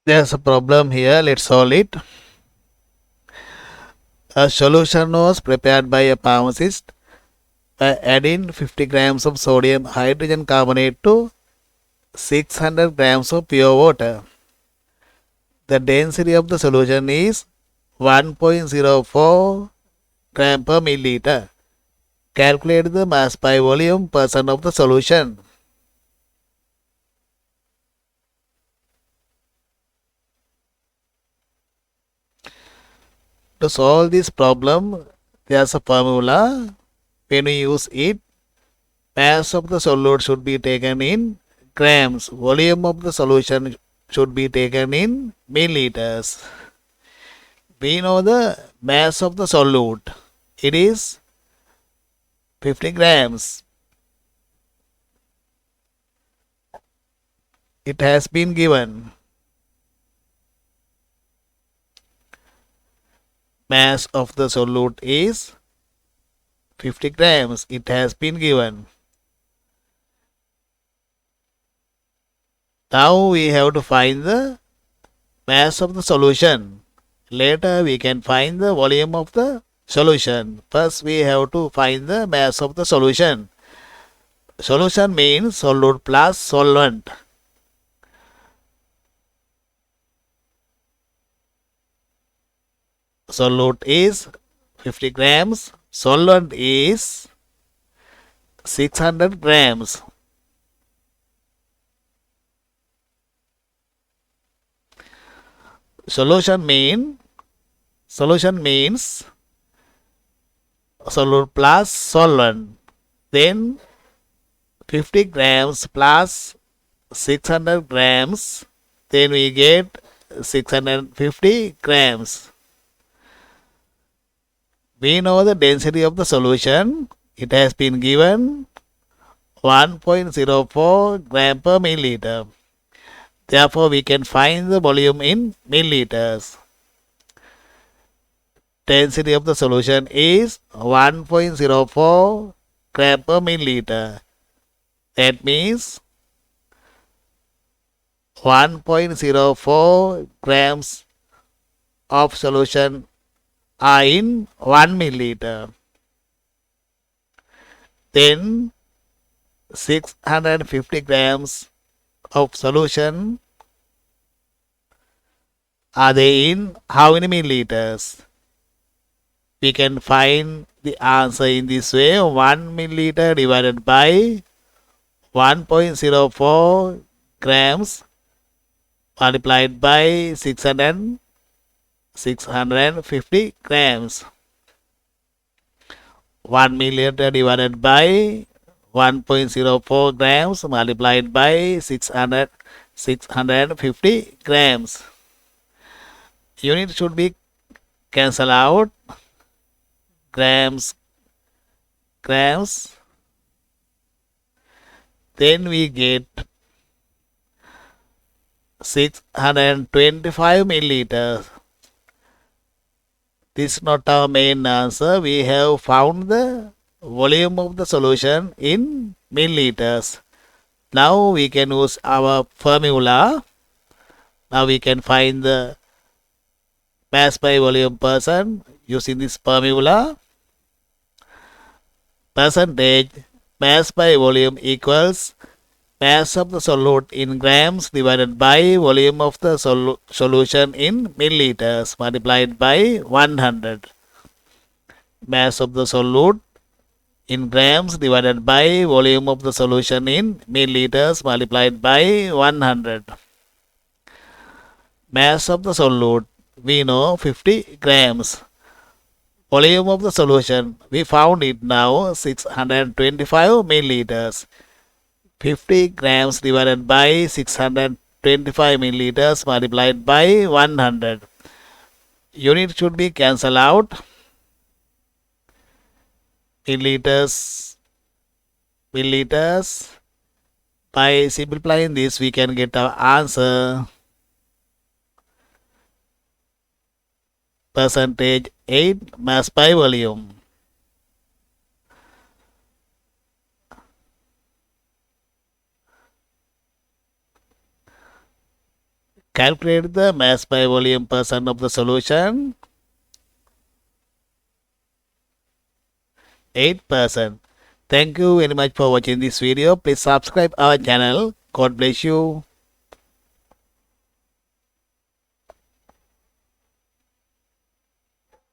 There's a problem here. Let's solve it. A solution was prepared by a pharmacist by adding 50 grams of sodium hydrogen carbonate to 600 grams of pure water. The density of the solution is 1.04 gram per milliliter. Calculate the mass by volume percent of the solution. To solve this problem, there's a formula. When we use it, mass of the solute should be taken in grams. Volume of the solution should be taken in milliliters. We know the mass of the solute. It is 50 grams. It has been given. Mass of the solute is 50 grams. It has been given. Now we have to find the mass of the solution. Later we can find the volume of the solution. First we have to find the mass of the solution. Solution means solute plus solvent. Solute is 50 grams. Solvent is 600 grams. Solution means solute plus solvent. Then 50 grams plus 600 grams. Then we get 650 grams. We know the density of the solution. It has been given 1.04 gram per milliliter. Therefore, we can find the volume in milliliters. Density of the solution is 1.04 gram per milliliter. That means 1.04 grams of solution are in 1 milliliter. Then 650 grams of solution are they in how many milliliters? We can find the answer in this way. 1 milliliter divided by 1.04 grams multiplied by 650 grams. 1 milliliter divided by 1.04 grams multiplied by 650 grams. Unit should be cancelled out. Grams. Then we get 625 milliliters. This is not our main answer. We have found the volume of the solution in milliliters. Now we can use our formula. Now we can find the mass by volume percent using this formula. Percentage mass by volume equals mass of the solute in grams divided by volume of the solution in milliliters multiplied by 100. Mass of the solute in grams divided by volume of the solution in milliliters multiplied by 100. Mass of the solute, we know 50 grams. Volume of the solution, we found it now 625 milliliters. 50 grams divided by 625 milliliters multiplied by 100. Unit should be cancelled out. Milliliters. By simplifying this, we can get our answer. Percentage 8 mass by volume. Calculate the mass by volume percent of the solution. 8%. Thank you very much for watching this video. Please subscribe our channel. God bless you.